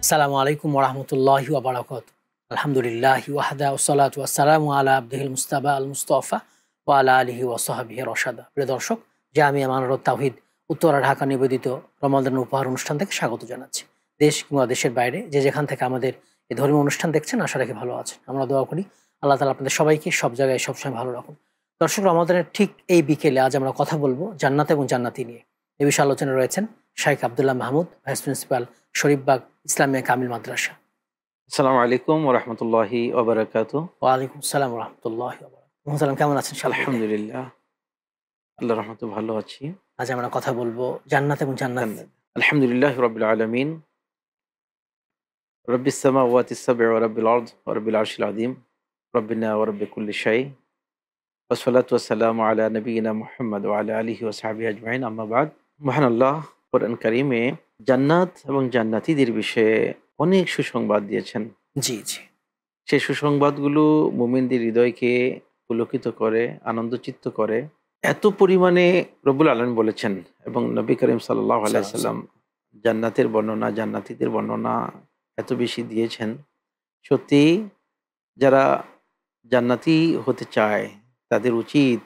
আসসালামু আলাইকুম ওরহমতুল্লাহি ওবরাকাত। আলহামদুলিল্লাহ ওয়াহদা ওসলাত ওয়াসালামু আলা আবদিহিল মুস্তাবা আল মুস্তফা ও আলা আলিহি ওয়াসাহাবিহি রশাদা। প্রিয় দর্শক, জামিয়া মানরত তাওহীদ উত্তরা ঢাকা নিবেদিত রমাদান উপহার অনুষ্ঠান থেকে স্বাগত জানাচ্ছি। দেশ কিংবা দেশের বাইরে যে যেখান থেকে আমাদের এই ধর্মীয় অনুষ্ঠান দেখছেন, আশা রাখি ভালো আছেন। আমরা দোয়া করি আল্লাহ তাআলা আপনাদের সবাইকে সব জায়গায় সবসময় ভালো রাখুন। দর্শক, রমাদানের ঠিক এই বিকেলে আজ আমরা কথা বলবো জান্নাত এবং জান্নাতি নিয়ে। এ বিষয়ে আলোচনায় রয়েছেন শাইখ আব্দুল্লাহ মাহমুদ, ভাইস প্রিন্সিপাল, শরীফবাগ ইসলামিয়া কামিল মাদ্রাসা। আসসালামু আলাইকুম ওরহমতুল্লাহি ওবরাকাতু। ওয়ালাইকুম আসসালাম রহমতুল্লাহ। মোহসালাম, কেমন আছেন? আলহামদুলিল্লাহ, আল্লাহ রহমতে ভালো আছি। আজ আমরা কথা বলবো জান্নাত এবং জান্নাত। আলহামদুলিল্লাহ রাব্বিল আলামিন, রব্বিস সামাওয়াতিস সাব'i ওয়া রাব্বিল আরদ ওয়া রাব্বিল আরশিল আযীম, রব্বিনা ওয়া রাব্বি কুল্লি শাই, ওয়াসসালাতু ওয়াসসালামু আলা নবিয়িনা মুহাম্মদ ওয়া আলা আলিহি ওয়া সাহবিহি আজমাইন, আম্মা বাদ। মহান আল্লাহ কোরআন কারীমে জান্নাত এবং জান্নাতীদের বিষয়ে অনেক সুসংবাদ দিয়েছেন। জি জি, সেই সুসংবাদগুলো মুমিনদের হৃদয়কে পুলকিত করে, আনন্দচিত্ত করে। এত পরিমাণে রব্বুল আলামিন বলেছেন এবং নবী করিম সাল্লাল্লাহু আলাইহি সাল্লাম জান্নাতের বর্ণনা, জান্নাতীদের বর্ণনা এত বেশি দিয়েছেন। সত্যি যারা জান্নাতি হতে চায় তাদের উচিত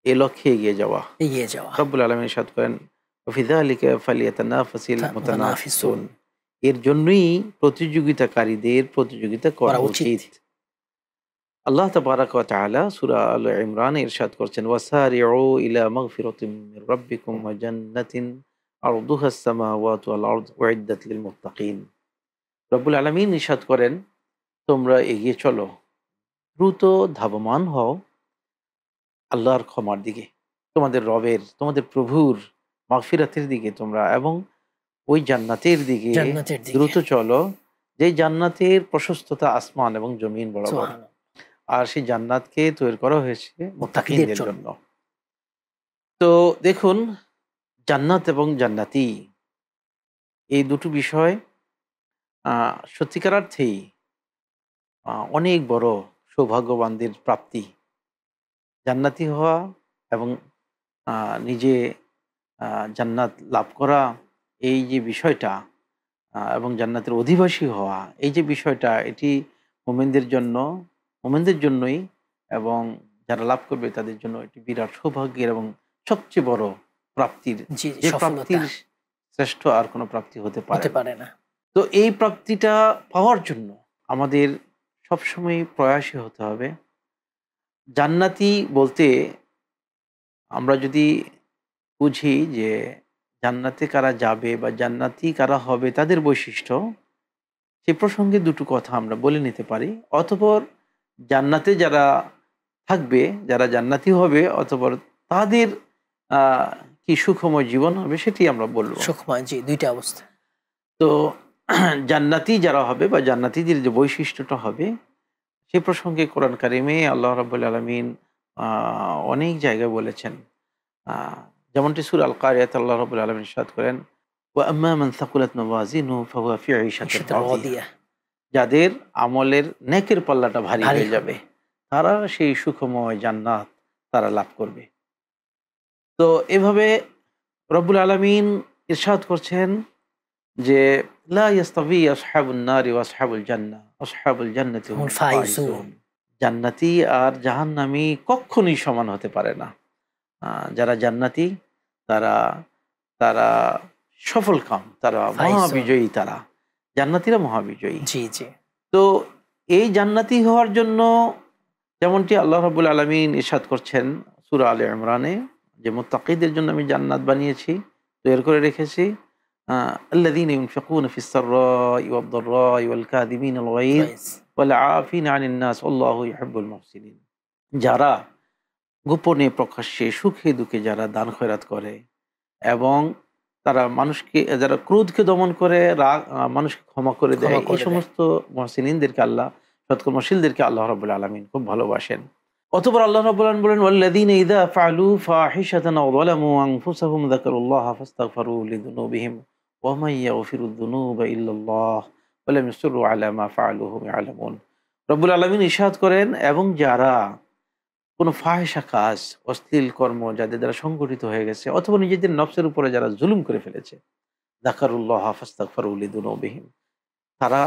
এ লক্ষ্যে এগিয়ে যাওয়া। এগিয়ে যাওয়া। রব্বুল আলামিন ইরশাদ করেন, ওয়া ফি যালিকা ফালিয়াতানাফাসিল মুতানাফিসুন। এর জন্যই প্রতিযোগিতাকারীদের প্রতিযোগিতা করা উচিত। আল্লাহ তাবারাকা ওয়া তাআলা সূরা আল ইমরান ইরশাদ করছেন, ওয়াসারিউ ইলা মাগফিরাতিম মির রাব্বিকুম ওয়া জান্নাতিন আরদুহাস সামাওয়াতু ওয়াল আরদ উইদ্দাত লিল মুত্তাকিন। রব্বুল আলামিন ইরশাদ করেন, তোমরা এগিয়ে চলো, দ্রুত ধাবমান হও আল্লাহর ক্ষমার দিকে, তোমাদের রবের, তোমাদের প্রভুর মাগফিরাতের দিকে তোমরা, এবং ওই জান্নাতের দিকে জান্নাতের দিকে। দ্রুত চলো, যে জান্নাতের প্রশস্ততা আসমান এবং জমিন বরাবর। সুবহানাল্লাহ। আর সেই জান্নাতকে তৈরি করা হয়েছে মুত্তাকিনদের মুত্তাকিদের জন্য। তো দেখুন, জান্নাত এবং জান্নাতি এই দুটো বিষয় সত্যিকার অর্থেই অনেক বড় সৌভাগ্যবানদের প্রাপ্তি। জান্নাতি হওয়া এবং নিজে জান্নাত লাভ করা, এই যে বিষয়টা, এবং জান্নাতের অধিবাসী হওয়া, এই যে বিষয়টা, এটি মোমেনদের জন্যই, এবং যারা লাভ করবে তাদের জন্য এটি বিরাট সৌভাগ্যের এবং সবচেয়ে বড় প্রাপ্তির, জি, যে সফলতা প্রাপ্তির শ্রেষ্ঠ আর কোনো প্রাপ্তি হতে হতে পারে পারে না। তো এই প্রাপ্তিটা পাওয়ার জন্য আমাদের সবসময় প্রয়াসী হতে হবে। জান্নাতি বলতে আমরা যদি বুঝি যে জান্নাতে কারা যাবে বা জান্নাতি কারা হবে, তাদের বৈশিষ্ট্য, সে প্রসঙ্গে দুটো কথা আমরা বলে নিতে পারি। অতঃপর জান্নাতে যারা থাকবে, যারা জান্নাতি হবে, অতঃপর তাদের কি সুখময় জীবন হবে সেটি আমরা বলবো। সুখময়, জি, দুইটা অবস্থা। তো জান্নাতি যারা হবে বা জান্নাতীদের যে বৈশিষ্ট্যটা হবে, সে প্রসঙ্গে কোরআন কারিমে আল্লাহ রাব্বুল আলামিন অনেক জায়গায় বলেছেন। যেমনটি সূরা আল কারিয়াতে আল্লাহ রাব্বুল আলামিন ইরশাদ করেন, ওয়া আম্মা মান সাকুলাত মাওয়াজিনুহু ফাহুয়া ফি ঈশাতিন রাদিয়া। যাদের আমলের নেকের পাল্লাটা ভারী হয়ে যাবে, তারা সেই সুখময় জান্নাত তারা লাভ করবে। তো এভাবে রব্বুল আলামিন ইরশাদ করছেন যে লা ইয়াস্তাবি আসহাবুন নারি ওয়া আসহাবুল জান্নাহ, আসহাবুল জান্নাতি হুমুল ফাইজুন। জান্নাতি আর জাহান্নামী কখনোই সমান হতে পারে না। যারা জান্নাতি তারা তারা সফলকাম, তারা মহাবিজয়ী, তারা জান্নাতীরা মহাবিজয়ী। জি জি। তো এই জান্নাতি হওয়ার জন্য যেমনটি আল্লাহ রাব্বুল আলামিন ইরশাদ করছেন সূরা আলে ইমরানে, যে মুত্তাকিদের জন্য আমি জান্নাত বানিয়েছি, তৈরি করে রেখেছি। আল্লাযীনা ইউনফিকুনা ফিস সাররাই ওয়াদ দাররাই ওয়াল কাযিমিনাল গায়জ ওয়াল আফিনা আনিন নাস আল্লাহু ইউহিব্বুল মুহসিনিন। যারা গোপনে প্রকাশ্যে সুখে দুঃখে যারা দান খয়রাত করে, এবং তারা মানুষকে, যারা ক্রোধকে দমন করে, মানুষকে ক্ষমা করে দেয়, এই সমস্ত মুহসিনিনদেরকে আল্লাহ, সৎকর্মশীলদেরকে আল্লাহ রাব্বুল আলামিন খুব ভালোবাসেন। অতঃপর আল্লাহ রাব্বুল আলামিন বলেন, ওয়াল্লাযীনা ইযা ফাআলু ফাহিশাতান আও যালামু আনফুসাহুম যাকারুল্লাহা ফাস্তাগফিরু লিযুনুবিহিম ওয়া মান ইয়াগফিরুয যুনুবা ইল্লাল্লাহ ওয়া লাম ইউসিররু আলা মা ফাআলু ওয়া হুম ইয়ালামুন। রব্বুল আলামিন ইরশাদ করেন, এবং যারা কোনো ফাহিশা কাজ, অশ্লীল কর্ম যাদের দ্বারা সংগঠিত হয়ে গেছে, অথবা নিজেদের নফসের উপরে যারা জুলুম করে ফেলেছে, যাকারুল্লাহ ফাস্তাগফিরু লিযুনুবিহিম, তারা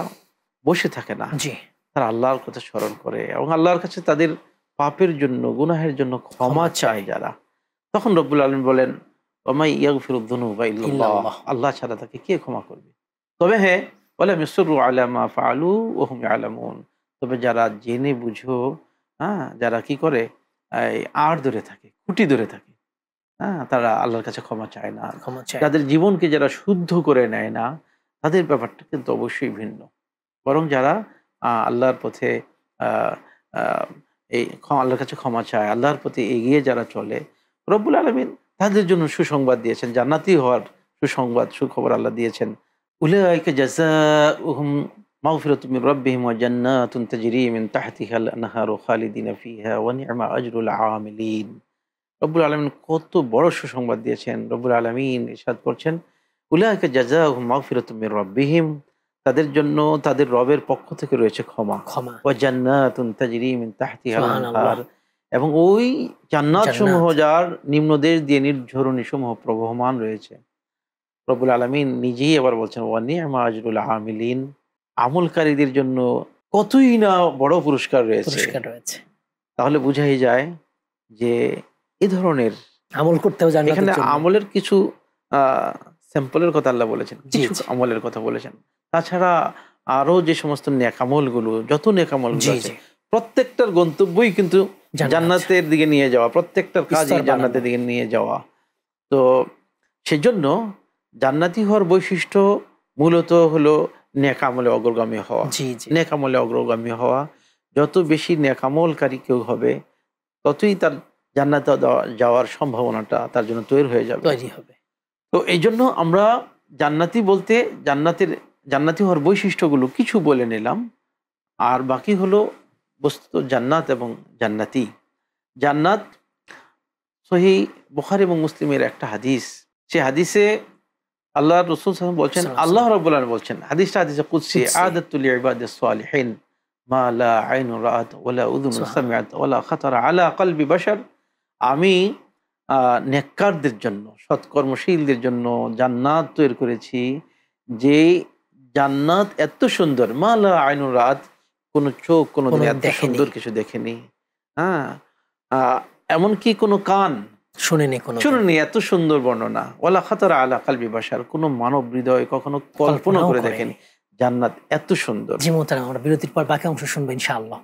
বসে থাকে না, জি, তারা আল্লাহর কথা স্মরণ করে এবং আল্লাহর কাছে তাদের পাপের জন্য, গুনাহের জন্য ক্ষমা চায় যারা, তখন রব্বুল আলামিন বলেন ওমাই ইয়াগফিরুদ যুনুবা ইল্লাল্লাহ, ইল্লাল্লাহ। আল্লাহ ছাড়া তাকে কে ক্ষমা করবে। তবে হ্যাঁ, ওয়ালাম ইয়াসরু আলা মা ফাআলু ওয়া হুম ইয়ালামুন, তবে যারা জেনে বুঝো, যারা কি করে এই আড় ধরে থাকে, খুঁটি ধরে থাকে, তারা আল্লাহর কাছে ক্ষমা চায় না। ক্ষমা চায়। যাদের জীবনকে যারা শুদ্ধ করে নেয় না, তাদের ব্যাপারটা কিন্তু অবশ্যই ভিন্ন। বরং যারা আল্লাহর পথে আহ, আহ, আল্লাহর কাছে ক্ষমা চায়, আল্লাহর প্রতি এগিয়ে যারা চলে, রব্বুল আলামিন তাদের জন্য সুসংবাদ দিয়েছেন, জান্নাতি হওয়ার সুসংবাদ, সুখবর আল্লাহ দিয়েছেন। উলাইকা জাযাউহুম মাগফিরাতুম মির রাব্বিহিম ওয়া জান্নাতুন তাজরি মিন তাহতিহাল আনহারু খালিদিনা ফিহা ওয়া নি'মা আজরুল আমিলিন। রব্বুল আলামিন কত বড় সুসংবাদ দিয়েছেন। রব্বুল আলামিন ইরশাদ করছেন, উলাইকা জাযাউহুম মাগফিরাতুম মির রাব্বিহিম, তাদের জন্য তাদের রবের পক্ষ থেকে রয়েছে ক্ষমা, ক্ষমা। ওয়া জান্নাতুন তাজরি মিন তাহতিহাল সুবহানাল্লাহ। আনহার, এবং ওই জান্নাত সমূহ জান্নাত। যার নিম্নদেশ দিয়ে নির্ঝরণী সমূহ প্রবহমান রয়েছে। রব্বুল আলামিন নিজেই আবার বলছেন ওয়া নি'মা আজরুল আমিলিন, আমলকারীদের জন্য কতই না বড় পুরস্কার রয়েছে। পুরস্কার রয়েছে। তাহলে বুঝাই যায় যে এ ধরনের আমল করতে হবে জান্নাতের এখানে জন্য। আমলের কিছু স্যাম্পলের কথা আল্লাহ বলেছেন, জি, কিছু জি। আমলের কথা বলেছেন। তাছাড়া আরো যে সমস্ত নেকামলগুলো, যত নেকামলগুলো জি, আছে, জি। প্রত্যেকটার গন্তব্যই কিন্তু জান্নাত। জান্নাতের দিকে নিয়ে যাওয়া, প্রত্যেকটার কাজই স্তর জান্নাতের বাড়ানো। দিকে নিয়ে যাওয়া। তো সেজন্য জান্নাতি হওয়ার বৈশিষ্ট্য মূলত হলো নেকামলে অগ্রগামী হওয়া। জি, জি। নেকামলে অগ্রগামী হওয়া, যত বেশি নেকামলকারী কেউ হবে, ততই তার জান্নাতে যাওয়ার সম্ভাবনাটা তার জন্য তৈরি হয়ে যাবে। তৈরি হবে। তো এই জন্য আমরা জান্নাতি বলতে জান্নাতি হওয়ার বৈশিষ্ট্যগুলো কিছু বলে নিলাম, আর বাকি হলো বস্তুত জান্নাত এবং জান্নাতি। জান্নাত সহিহ বুখারী এবং মুসলিমের একটা হাদিস, সে হাদিসে আল্লাহ রাসূল সাল্লাল্লাহু আলাইহি ওয়াসাল্লাম বলছেন, আল্লাহ রাব্বুল আলামিন বলছেন, হাদিসটা হাদিসে কুদসি, কুদসি। আ'দাতু লিইবাদিস সালিহিন মা লা আইনুন রাআত ওয়ালা উযুনুন সামিআত ওয়ালা খাতারা আলা কলবি বাশার, আমি নেককারদের জন্য, সৎকর্মশীলদের জন্য জান্নাত তৈরি করেছি, যে জান্নাত এত সুন্দর, মা লা আইনুন রাআত, কোনো চোখ কোনোদিন কোনোদিন এত দেখেনি। সুন্দর কিছু দেখেনি, হ্যাঁ আহ, এমনকি কোনো কান শুনেনি কোনো। শুনেনি এত সুন্দর বর্ণনা, ওয়ালা খাতারা আলা কলবি বাশার, কোনো মানব হৃদয় কখনো কল্পনা করে দেখেনি জান্নাত এত সুন্দর। জি মোহতারাম, আমরা বিরতির পর বাকি অংশ শুনবো ইনশাআল্লাহ।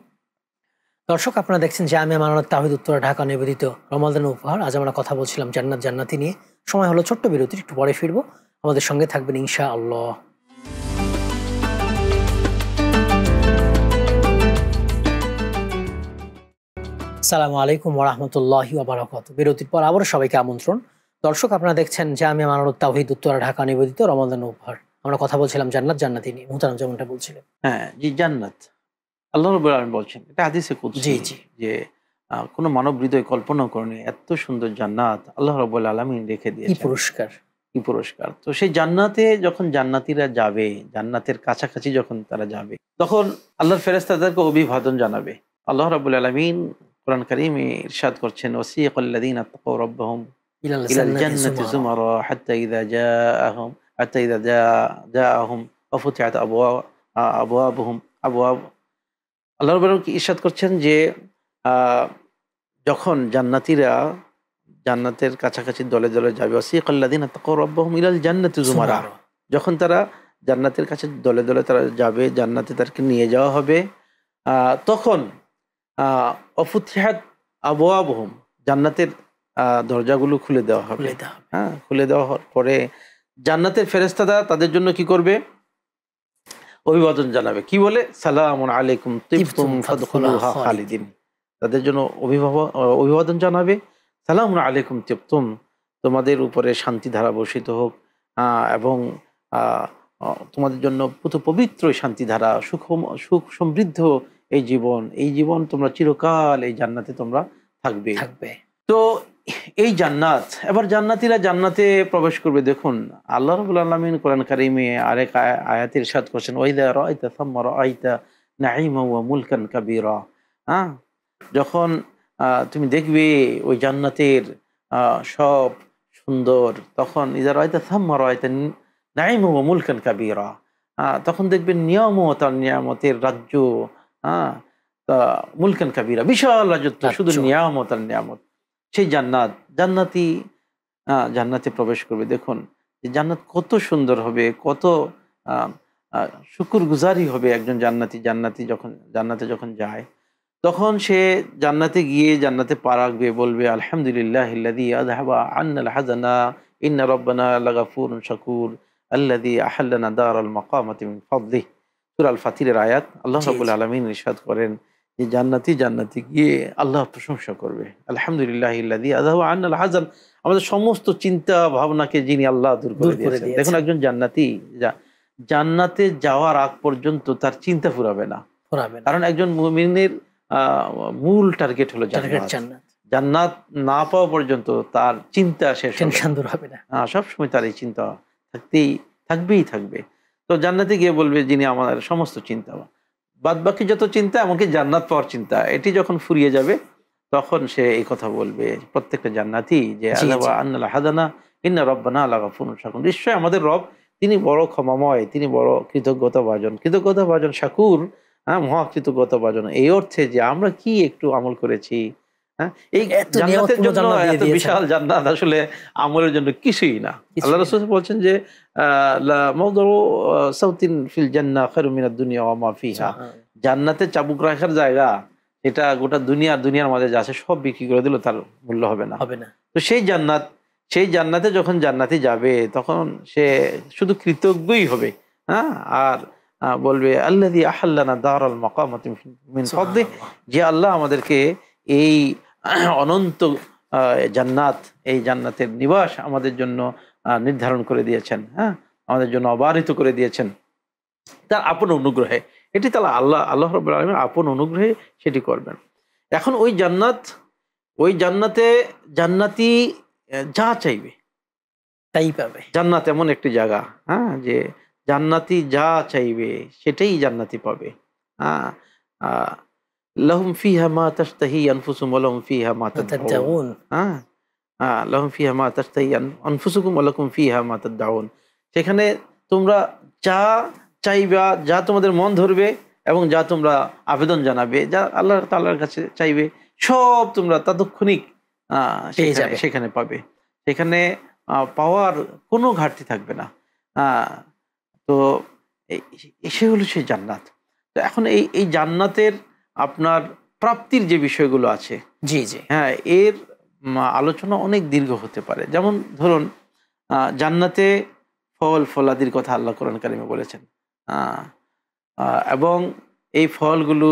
দর্শক, আপনারা দেখছেন জামিয়া মানরত তাওহীদ উত্তরা ঢাকা নিবেদিত রমাদান উপহার। আজ আমরা কথা বলছিলাম জান্নাত জান্নাতি নিয়ে। সময় হলো ছোট্ট বিরতির, একটু পরে ফিরবো। আমাদের সঙ্গে থাকবেন ইনশাআল্লাহ। আসসালামু আলাইকুম ওয়া রাহমাতুল্লাহি ওয়া বারাকাতুহু। বিরতির পর আবারও সবাইকে আমন্ত্রণ। দর্শক, আপনারা দেখছেন জামিয়া মানরত তাওহীদ উত্তরা ঢাকা নিবেদিত রমাদান উপহার। আমরা কথা বলছিলাম জান্নাত জান্নাতি নিয়ে। মোহতারাম যেমনটা বলছিলেন। হ্যাঁ, জি, জান্নাত আল্লাহ রাব্বুল আলামিন বলছেন, এটা হাদিসে কুদসি, জি, জি। যে কোনো মানব হৃদয় কল্পনা করেনি এত সুন্দর জান্নাত আল্লাহ রাব্বুল আলামিন রেখে কি দিয়েছেন। পুরস্কার! কি পুরস্কার! তো সেই জান্নাতে যখন জান্নাতীরা যাবে, জান্নাতের কাছাকাছি যখন তারা যাবে, তখন আল্লাহর ফেরেশতা তাদেরকে অভিবাদন জানাবে। আল্লাহ রাব্বুল আলামিন কোরআন কারীমে ইরশাদ করছেন, ওয়াসিকাল্লাযীনা তাকাউ রাব্বাহুম ইলাল ইলাল জান্নাতি জান্নাতি যুমারা। যুমারা হাত্তা ইযা জাআহুম ওয়া ফুতিহাত আবওয়াবুহুম আবওয়াব। আল্লাহ রাব্বুল আলামিন ইরশাদ করছেন যে যখন জান্নাতীরা জান্নাতের কাছাকাছি দলে দলে যাবে, ওয়াসিকাল্লাযীনা তাকাউ রাব্বাহুম ইলাল জান্নাতি যুমারা, যুমারা। যখন তারা জান্নাতের কাছে দলে দলে তারা যাবে, জান্নাতে তাদেরকে নিয়ে যাওয়া হবে, তখন অফুতিহাত আবওয়াবুহুম, জান্নাতের দরজাগুলো খুলে দেওয়া হবে। খুলে দেওয়া হবে। হ্যাঁ, খুলে দেওয়া হওয়ার পরে জান্নাতের ফেরেশতারা তাদের জন্য কি করবে? অভিবাদন জানাবে। কি বলে? সালামুন আলাইকুম তিবতুম তিবতুম ফাদখুলুহা ফাদখুলুহা খালিদিন। তাদের জন্য অভিবাদন জানাবে, সালামুন আলাইকুম তিবতুম, তোমাদের উপরে শান্তি ধারা বর্ষিত হোক, এবং আহ, তোমাদের জন্য পবিত্র শান্তি ধারা, সুখ সমৃদ্ধ এই জীবন তোমরা চিরকাল এই জান্নাতে তোমরা থাকবে। তো এই জান্নাত, এবার জান্নাতীরা জান্নাতে প্রবেশ করবে। দেখুন আল্লাহ রাব্বুল আলামিন কোরআন কারীমে আরেক আয়াতে ইরশাদ করেছেন, ওয়াইদা রাআইতা সাম্মা রাআইতা নাঈমা ওয়া মুলকান কাবীরা। হ্যাঁ, যখন তুমি দেখবে ওই জান্নাতের সব সুন্দর, তখন ইযা রাআইতা সাম্মা রাআইতা নাঈমা ওয়া মুলকান কাবীরা, তখন দেখবেন নিয়ামত আর নিয়ামতের রাজ্য, হ্যাঁ, তা মুলকান কাবিরা, বিশাল রাজত্ব, শুধু নিয়ামত আর নিয়ামত। সেই জান্নাত, জান্নাতি জান্নাতে প্রবেশ করবে। দেখুন যে জান্নাত কত সুন্দর হবে, কত শুকরগুজারি হবে একজন জান্নাতি। জান্নাতে যখন যায়, তখন সে জান্নাতে গিয়ে জান্নাতে পা রাখবে, বলবে আলহামদুলিল্লাহিল্লাযী আযহাবা আন্নাল হাযানা ইন্না রাব্বানা লাগাফুরুন শাকুর আল্লাযী আহাল্লানা দারাল মাকামাতি মিন ফাদলিহি। সূরা আল ফাতিরের আয়াত। আল্লাহ রাব্বুল আলামিন ইরশাদ করেন যে জান্নাতে গিয়ে আল্লাহ প্রশংসা করবে, আলহামদুলিল্লাহিল্লাযী আযহাবা আন্নাল হাযান, আমাদের সমস্ত চিন্তা ভাবনাকে যিনি আল্লাহ দূর করে দিয়েছেন। দেখুন একজন জান্নাতি জান্নাতে যাওয়ার আগ পর্যন্ত তার চিন্তা ফুরাবে না। কারণ একজন মুমিনের মূল টার্গেট হলো জান্নাত না পাওয়া পর্যন্ত তার চিন্তা শেষ হবে না। সবসময় তার এই চিন্তা থাকবেই থাকবে। তো জান্নাতে গিয়ে বলবে যিনি আমাদের সমস্ত চিন্তা, বাদ বাকি যত চিন্তা, এমনকি জান্নাত পাওয়ার চিন্তা, এটি যখন ফুরিয়ে যাবে তখন সে এই কথা বলবে প্রত্যেকটা জান্নাতি যে আন্নাল হাদানা ইন্না রাব্বানা লাগাফুরুন শাকুর, নিশ্চয় আমাদের রব তিনি বড় ক্ষমাময়, তিনি বড় কৃতজ্ঞতাভাজন শাকুর, মহাকৃতজ্ঞতাভাজন। এই অর্থে যে আমরা কি একটু আমল করেছি, এই জান্নাতের জন্য এত বিশাল জান্নাত আসলে আমলের জন্য কিছুই না। আল্লাহ রাসূল বলছেন যে মাওদুউ সাউতিন ফিল জান্নাহ খায়রুম মিনাদ দুনিয়া ওয়া মা ফিহা, জান্নাতে চাবুক রাখার জায়গা এটা গোটা দুনিয়ার মাঝে যা আছে সব বিক্রি করে দিল, তার মূল্য হবে না। তো সেই জান্নাতে যখন জান্নাতি যাবে তখন সে শুধু কৃতজ্ঞই হবে, আর বলবে আল্লাযী আহাল্লানা দারাল মাকামাতি মিন ফাদলিহি, যে আল্লাহ আমাদেরকে এই অনন্ত জান্নাত, এই জান্নাতের নিবাস আমাদের জন্য নির্ধারণ করে দিয়েছেন, আমাদের জন্য অবারিত করে দিয়েছেন তার আপন অনুগ্রহে। এটি তাহলে আল্লাহ রাব্বুল আলামিন আপন অনুগ্রহে সেটি করবেন। এখন ওই জান্নাতে জান্নাতি যা চাইবে তাই পাবে। জান্নাত এমন একটি জায়গা, যে জান্নাতি যা চাইবে সেটাই জান্নাতি পাবে। লাহুম ফিহা মা তাশতাহি আনফুসুহুম ওয়া লাহুম ফিহা মা তাদউন, লাহুম ফিহা মা তাশতাহি আনফুসুকুম ওয়া লাকুম ফিহা মা তাদউন। সেখানে তোমরা যা চাইবা, যা তোমাদের মন ধরবে এবং যা তোমরা আবেদন জানাবে, যা আল্লাহ তাআলার কাছে চাইবে, সব তোমরা তৎক্ষণিক সেখানে পাবে। সেখানে পাওয়ার কোনো ঘাটতি থাকবে না। তো সে হলো সেই জান্নাত। তো এখন এই জান্নাতের আপনার প্রাপ্তির যে বিষয়গুলো আছে, এর আলোচনা অনেক দীর্ঘ হতে পারে। যেমন ধরুন জান্নাতে ফলাদির কথা আল্লাহ কোরআন কারিমে বলেছেন, এবং এই ফলগুলো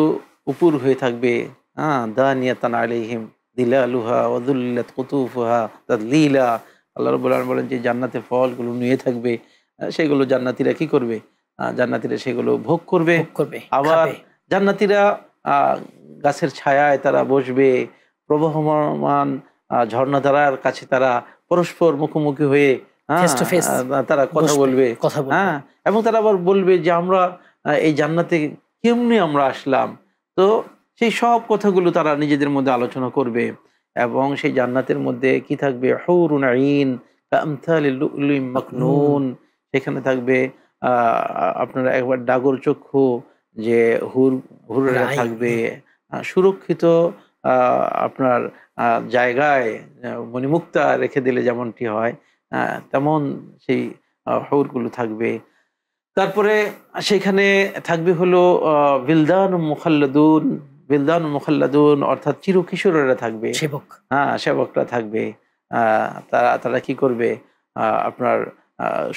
উপর হয়ে থাকবে দানিয়াতান আলাইহিম দিলালুহা ওয়া যুল্লিলাত কুতুফুহা তাদলীলা। আল্লাহ রাব্বুল আলামিন বলেন যে জান্নাতের ফলগুলো নিয়ে থাকবে, সেগুলো জান্নাতীরা কি করবে? জান্নাতীরা সেগুলো ভোগ করবে। আবার জান্নাতীরা গাছের ছায়ায় তারা বসবে, প্রবহমান ঝর্ণাধারার কাছে তারা পরস্পর মুখোমুখি হয়ে তারা কথা বলবে, এবং তারা আবার বলবে যে আমরা এই জান্নাতে কেমনে আমরা আসলাম। তো সেই সব কথাগুলো তারা নিজেদের মধ্যে আলোচনা করবে। এবং সেই জান্নাতের মধ্যে কি থাকবে? হুরুন আইন কামথালিল লুলুম মাকনুন, সেখানে থাকবে আপনার একবার ডাগর চক্ষু যে হুররা থাকবে সুরক্ষিত আপনার জায়গায়, মণিমুক্তা রেখে দিলে যেমনটি হয় তেমন সেই হুরগুলো থাকবে। তারপরে সেখানে থাকবে হলো বিলদান মুখাল্লাদুন, অর্থাৎ চিরকিশোরেরা থাকবে, সেবকরা থাকবে। তারা কি করবে? আপনার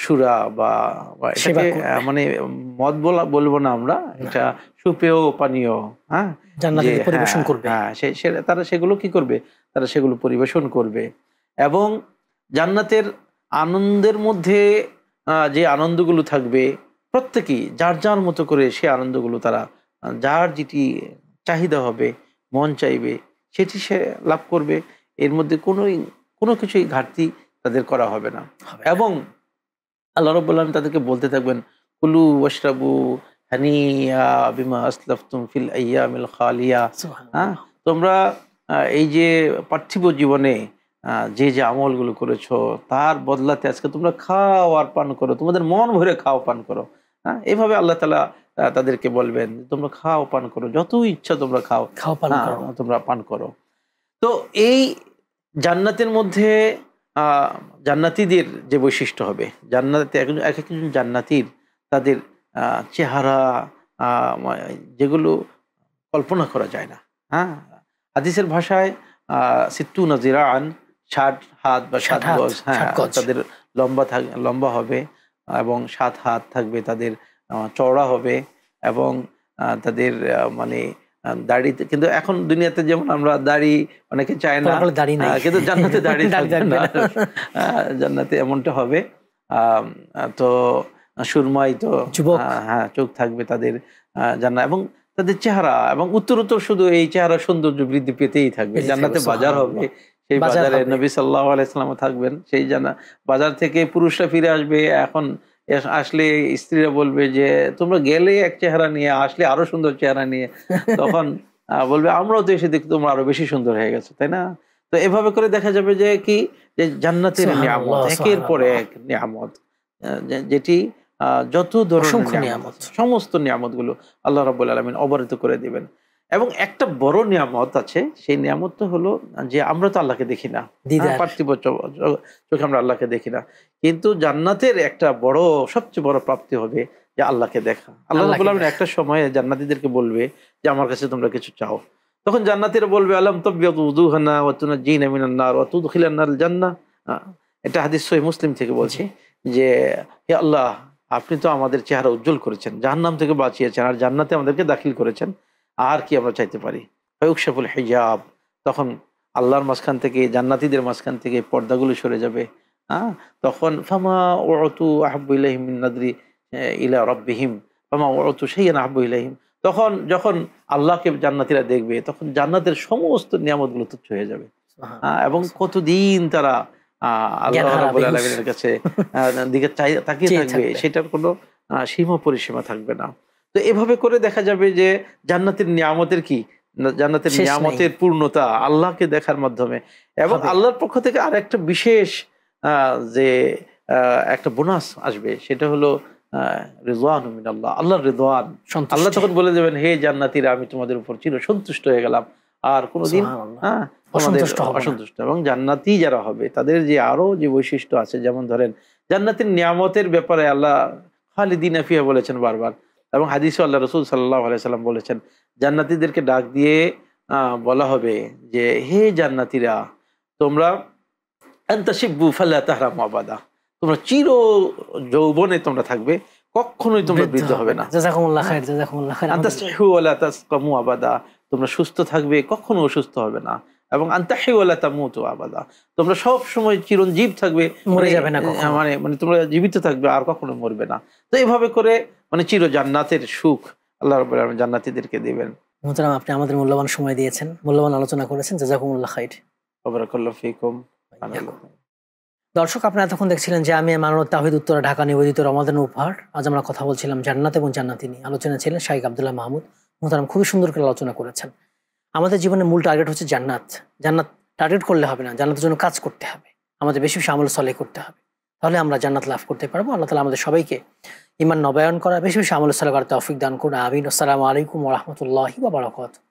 সুরা বা এটাকে মানে মদ বলবো না আমরা, এটা সুপেয় পানীয় পরিবেশন করবে। তারা সেগুলো কি করবে? তারা সেগুলো পরিবেশন করবে। এবং জান্নাতের আনন্দের মধ্যে যে আনন্দগুলো থাকবে, প্রত্যেকেই যার যার মতো করে সে আনন্দগুলো তারা যার যেটি চাহিদা হবে, মন চাইবে, সেটি সে লাভ করবে। এর মধ্যে কোনো কিছুই ঘাটতি তাদের করা হবে না। এবং আল্লাহ রাব্বুল আলামিন তাদেরকে বলতে থাকবেন, কুলু ওয়াশরাবু হানিয়া বিমা আসলাফতুম ফিল আইয়ামিল খালিয়া। তোমরা এই যে পার্থিব জীবনে যে আমলগুলো করেছো তার বদলাতে আজকে তোমরা খাও আর পান করো, তোমাদের মন ভরে খাও পান করো। হ্যাঁ, এভাবে আল্লাহ তাআলা তাদেরকে বলবেন তোমরা খাও পান করো, যত ইচ্ছা তোমরা খাও, তোমরা পান করো। তো এই জান্নাতের মধ্যে জান্নাতীদের যে বৈশিষ্ট্য হবে, জান্নাতে এক একজন জান্নাতীর তাদের চেহারা যেগুলো কল্পনা করা যায় না। হ্যাঁ, হাদিসের ভাষায় সিত্তুনা জিরাআন, 60 হাত বা 7 গজ, হ্যাঁ তাদের লম্বা হবে এবং 7 হাত থাকবে, তাদের চওড়া হবে এবং তাদের মানে দাড়ি, কিন্তু এখন দুনিয়াতে যেমন আমরা দাড়ি অনেকে চায় না, কিন্তু জান্নাতে দাড়ি থাকবে না, জান্নাতে এমনটা হবে। তো সুরমাই তো হ্যাঁ চোখ থাকবে তাদের জান্নাত, এবং তাদের চেহারা এবং উত্তর শুধু এই চেহারা সৌন্দর্য বৃদ্ধি পেতেই থাকবে। জান্নাতে বাজার হবে, সেই বাজারে নবী সাল্লাল্লাহু আলাইহি ওয়াসাল্লাম থাকবেন, সেই বাজার থেকে পুরুষরা ফিরে আসবে, এখন আসলে স্ত্রীরা বলবে যে তোমরা গেলে এক চেহারা নিয়ে, আসলে আরো সুন্দর চেহারা নিয়ে, তখন বলবে আমরাও তো এসে দেখি তোমরা আরো বেশি সুন্দর হয়ে গেছো, তাই না? তো এভাবে করে দেখা যাবে যে কি, যে জান্নাতের নিয়ামত একের পর এক নিয়ামত, যেটি যত ধরনের নিয়ামত, সমস্ত নিয়ামত গুলো আল্লাহ রাব্বুল আলামিন অবরিত করে দিবেন। এবং একটা বড় নিয়ামত আছে, সেই নিয়ামতটা হলো যে আমরা তো আল্লাহকে দেখি না, পার্থিব চোখে আমরা আল্লাহকে দেখি না, কিন্তু জান্নাতের একটা বড়, সবচেয়ে বড় প্রাপ্তি হবে যে আল্লাহকে দেখা। আল্লাহ রাব্বুল আলামিন একটা সময়ে জান্নাতীদেরকে বলবে যে আমার কাছে তোমরা কিছু চাও, তখন জান্নাতীরা বলবে আলাম তাবিয়াদু উযুহানা ওয়া তুনাজ্জিনা মিনান নার ওয়া তুদখিলানাল জান্নাহ। এটা হাদিস সহিহ মুসলিম থেকে বলছি যে হে আল্লাহ, আপনি তো আমাদের চেহারা উজ্জ্বল করেছেন, জাহান্নাম থেকে বাঁচিয়েছেন, আর জান্নাতে আমাদেরকে দাখিল করেছেন, আর কি আমরা চাইতে পারি? ফায়ুকশাফুল হিজাব, তখন আল্লাহর মাঝখান থেকে, জান্নাতীদের মাঝখান থেকে পর্দাগুলো সরে যাবে। তখন ফামা উতু আহাব্বু ইলাইহিম মিন নাদরি ইলা রাব্বিহিম ফামা উতু শাইআন আহাব্বু ইলাইহিম। তখন যখন আল্লাহকে জান্নাতীরা দেখবে, তখন জান্নাতের সমস্ত নিয়ামতগুলো তুচ্ছ হয়ে যাবে, এবং কতদিন তারা আল্লাহ রাব্বুল আলামিনের কাছে দিকে তাকিয়ে থাকবে, সেটার কোনো সীমা পরিসীমা থাকবে না। তো এভাবে করে দেখা যাবে যে জান্নাতের নিয়ামতের কি, জান্নাতের নিয়ামতের পূর্ণতা আল্লাহকে দেখার মাধ্যমে। এবং আল্লাহর পক্ষ থেকে আর একটা বিশেষ যে একটা বোনাস আসবে, সেটা হলো রিজওয়ানুম মিনাল্লাহ, আল্লাহর রিদওয়ান। আল্লাহ তখন বলে দেবেন, হে জান্নাতীরা, আমি তোমাদের উপর চির সন্তুষ্ট হয়ে গেলাম, আর কোনোদিন অসন্তুষ্ট। এবং জান্নাতি যারা হবে তাদের যে আরো যে বৈশিষ্ট্য আছে, যেমন ধরেন জান্নাতের নিয়ামতের ব্যাপারে আল্লাহ খালিদিনা ফিহা বলেছেন বারবার, এবং হাদিসে আল্লাহ রাসূল সাল্লাল্লাহু আলাইহি সাল্লাম বলেছেন, জান্নাতীদেরকে ডাক দিয়ে বলা হবে যে হে জান্নাতীরা, তোমরা আনতাশিবু ফালা তাহরামু আবাদা, তোমরা চির যৌবনে তোমরা থাকবে, কখনোই তোমরা বৃদ্ধ হবে না। জাযাকুমুল্লাহ খাইর, জাযাকুমুল্লাহ খাইর। আনতাসিহু ওয়ালা তাসকামু আবাদা, তোমরা সুস্থ থাকবে, কখনো অসুস্থ হবে না। এবং আনতাহি ওয়ালা তামুতু আবাদা, তোমরা সব সময় চিরঞ্জীব থাকবে, মরে যাবে না, মানে তোমরা জীবিত থাকবে, আর কখনো মরবে না। তো এইভাবে করে মানে চির জান্নাতের সুখ আল্লাহ রাব্বুল আলামিন জান্নাতীদেরকে দিবেন। মুহতারাম, আপনি আমাদের মূল্যবান সময় দিয়েছেন, মূল্যবান আলোচনা করেছেন, জাযাকুমুল্লাহ খাইর। বারাকাল্লাহু ফিকুম। দর্শক, আপনারা এতক্ষণ দেখছিলেন জামিয়া মানরুত তাওহীদ উত্তরা, ঢাকা নিবেদিত রমাদান উপহার। আজ আমরা কথা বলছিলাম জান্নাত এবং জান্নাতি নিয়ে। আলোচনা ছিলেন শাইখ আব্দুল্লাহ মাহমুদ। মুহতারাম খুবই সুন্দর করে আলোচনা করেছেন। আমাদের জীবনের মূল টার্গেট হচ্ছে জান্নাত। জান্নাত টার্গেট করলে হবে না, জান্নাতের জন্য কাজ করতে হবে, আমাদের বেশি বেশি আমল সালেহ করতে হবে, তাহলে আমরা জান্নাত লাভ করতে পারবো। আল্লাহ তাআলা আমাদের সবাইকে ঈমান নবায়ন করা, বেশি বেশি আমল সালেহ করার তৌফিক দান করুন। আমিন। আসসালামু আলাইকুম ওয়া রাহমাতুল্লাহি ওয়া বারাকাতুহু।